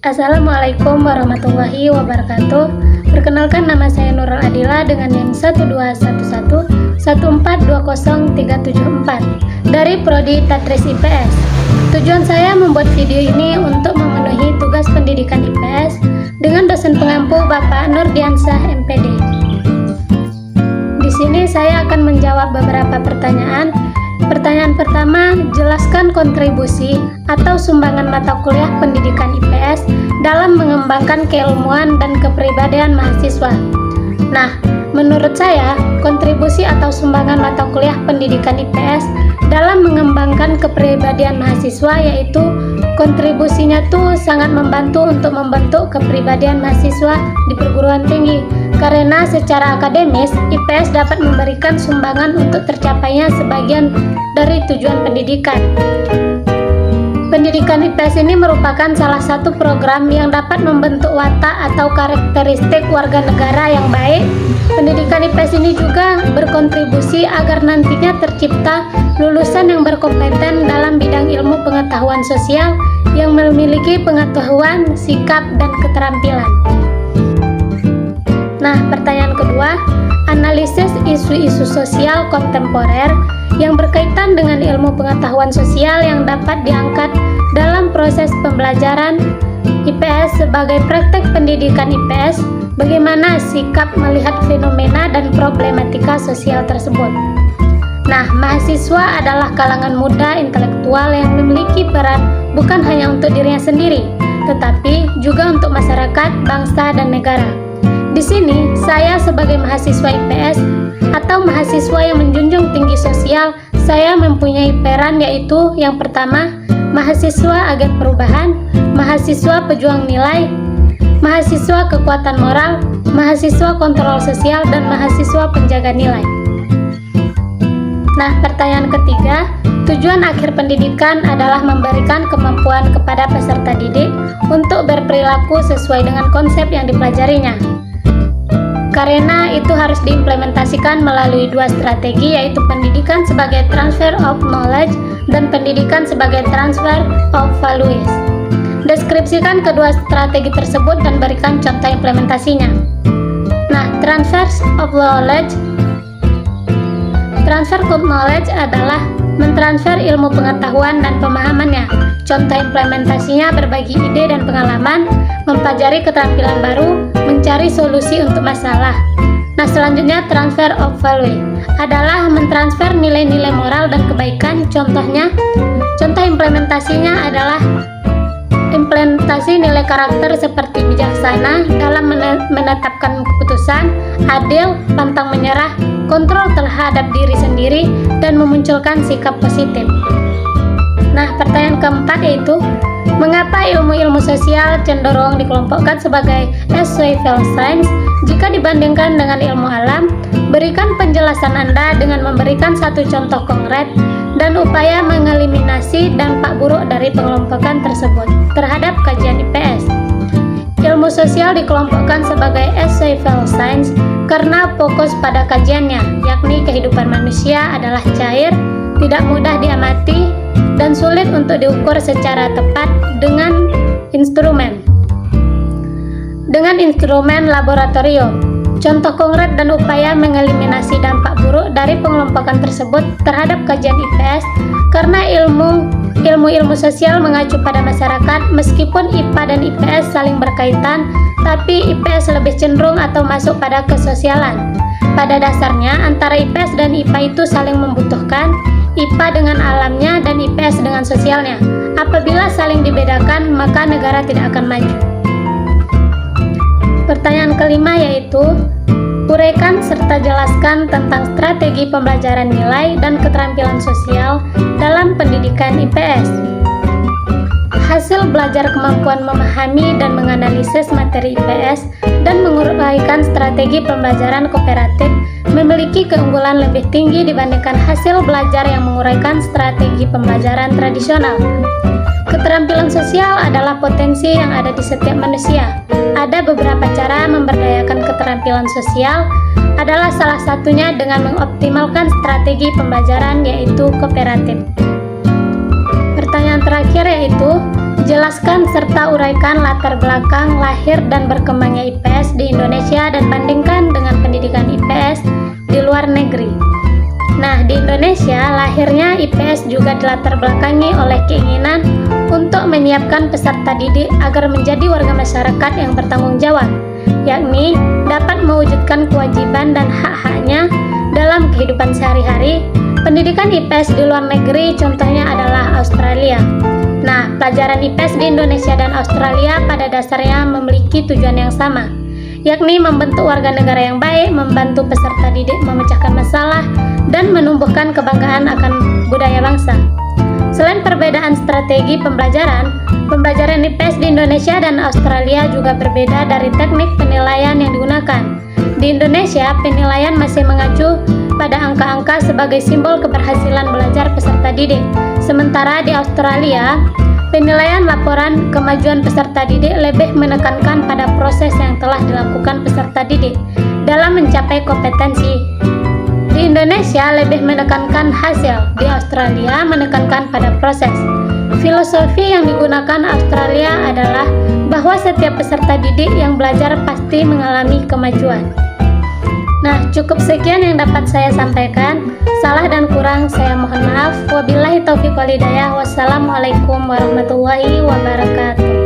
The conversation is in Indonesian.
Assalamualaikum warahmatullahi wabarakatuh. Perkenalkan, nama saya Nurul Adila dengan NIM 1211114203774 dari Prodi Tadris IPS. Tujuan saya membuat video ini untuk memenuhi tugas pendidikan IPS dengan dosen pengampu Bapak Nurdiansyah MPD. Di sini saya akan menjawab beberapa pertanyaan. Pertanyaan pertama, jelaskan kontribusi atau sumbangan mata kuliah pendidikan IPS dalam mengembangkan keilmuan dan kepribadian mahasiswa. Nah, menurut saya, kontribusi atau sumbangan mata kuliah pendidikan IPS dalam mengembangkan kepribadian mahasiswa yaitu kontribusinya tuh sangat membantu untuk membentuk kepribadian mahasiswa di perguruan tinggi. Karena secara akademis, IPS dapat memberikan sumbangan untuk tercapainya sebagian dari tujuan pendidikan. Pendidikan IPS ini merupakan salah satu program yang dapat membentuk watak atau karakteristik warga negara yang baik. Pendidikan IPS ini juga berkontribusi agar nantinya tercipta lulusan yang berkompeten dalam bidang ilmu pengetahuan sosial yang memiliki pengetahuan, sikap, dan keterampilan. Nah, pertanyaan kedua, analisis isu-isu sosial kontemporer yang berkaitan dengan ilmu pengetahuan sosial yang dapat diangkat dalam proses pembelajaran IPS sebagai praktek pendidikan IPS, bagaimana sikap melihat fenomena dan problematika sosial tersebut. Nah, mahasiswa adalah kalangan muda intelektual yang memiliki peran bukan hanya untuk dirinya sendiri, tetapi juga untuk masyarakat, bangsa, dan negara. Di sini, saya sebagai mahasiswa IPS atau mahasiswa yang menjunjung tinggi sosial, saya mempunyai peran yaitu yang pertama, mahasiswa agen perubahan, mahasiswa pejuang nilai, mahasiswa kekuatan moral, mahasiswa kontrol sosial, dan mahasiswa penjaga nilai. Nah, pertanyaan ketiga, tujuan akhir pendidikan adalah memberikan kemampuan kepada peserta didik untuk berperilaku sesuai dengan konsep yang dipelajarinya. Karena itu harus diimplementasikan melalui dua strategi, yaitu pendidikan sebagai transfer of knowledge dan pendidikan sebagai transfer of values. Deskripsikan kedua strategi tersebut dan berikan contoh implementasinya. Nah, transfer of knowledge adalah mentransfer ilmu pengetahuan dan pemahamannya. Contoh implementasinya berbagi ide dan pengalaman, mempelajari keterampilan baru, mencari solusi untuk masalah. Nah, selanjutnya transfer of value adalah mentransfer nilai-nilai moral dan kebaikan. Contoh implementasinya adalah implementasi nilai karakter seperti bijaksana dalam menetapkan keputusan, adil, pantang menyerah, kontrol terhadap diri sendiri, dan memunculkan sikap positif. Nah, pertanyaan keempat yaitu, mengapa ilmu-ilmu sosial cenderung dikelompokkan sebagai social science jika dibandingkan dengan ilmu alam? Berikan penjelasan Anda dengan memberikan satu contoh konkret dan upaya mengeliminasi dampak buruk dari pengelompokan tersebut terhadap kajian IPS. Ilmu sosial dikelompokkan sebagai social science karena fokus pada kajiannya, yakni kehidupan manusia adalah cair, tidak mudah diamati, dan sulit untuk diukur secara tepat dengan instrumen laboratorium. Contoh konkret dan upaya mengeliminasi dampak buruk dari pengelompokan tersebut terhadap kajian IPS karena ilmu sosial mengacu pada masyarakat. Meskipun IPA dan IPS saling berkaitan, tapi IPS lebih cenderung atau masuk pada kesosialan. Pada dasarnya, antara IPS dan IPA itu saling membutuhkan, IPA dengan alamnya dan IPS dengan sosialnya. Apabila saling dibedakan, maka negara tidak akan maju. Pertanyaan kelima yaitu, uraikan serta jelaskan tentang strategi pembelajaran nilai dan keterampilan sosial dalam pendidikan IPS. Hasil belajar kemampuan memahami dan menganalisis materi IPS dan menguraikan strategi pembelajaran kooperatif memiliki keunggulan lebih tinggi dibandingkan hasil belajar yang menguraikan strategi pembelajaran tradisional. Keterampilan sosial adalah potensi yang ada di setiap manusia. Ada beberapa cara memberdayakan keterampilan sosial, adalah salah satunya dengan mengoptimalkan strategi pembelajaran yaitu kooperatif. Pertanyaan terakhir yaitu, Jelaskan serta uraikan latar belakang lahir dan berkembangnya IPS di Indonesia dan bandingkan dengan pendidikan IPS di luar negeri. Nah, di Indonesia, lahirnya IPS juga dilatar belakangi oleh keinginan untuk menyiapkan peserta didik agar menjadi warga masyarakat yang bertanggung jawab, yakni dapat mewujudkan kewajiban dan hak-haknya dalam kehidupan sehari-hari. Pendidikan IPS di luar negeri contohnya adalah Australia. Nah, pelajaran IPS di Indonesia dan Australia pada dasarnya memiliki tujuan yang sama, yakni membentuk warga negara yang baik, membantu peserta didik memecahkan masalah, dan menumbuhkan kebanggaan akan budaya bangsa. Selain perbedaan strategi pembelajaran IPS di Indonesia dan Australia juga berbeda dari teknik penilaian yang digunakan. Di Indonesia, penilaian masih mengacu pada angka-angka sebagai simbol keberhasilan belajar peserta didik. Sementara di Australia, penilaian laporan kemajuan peserta didik lebih menekankan pada proses yang telah dilakukan peserta didik dalam mencapai kompetensi. Di Indonesia lebih menekankan hasil, di Australia menekankan pada proses. Filosofi yang digunakan Australia adalah bahwa setiap peserta didik yang belajar pasti mengalami kemajuan. Nah, cukup sekian yang dapat saya sampaikan. Salah dan kurang saya mohon maaf. Wabillahi taufiq wal hidayah. Wassalamualaikum warahmatullahi wabarakatuh.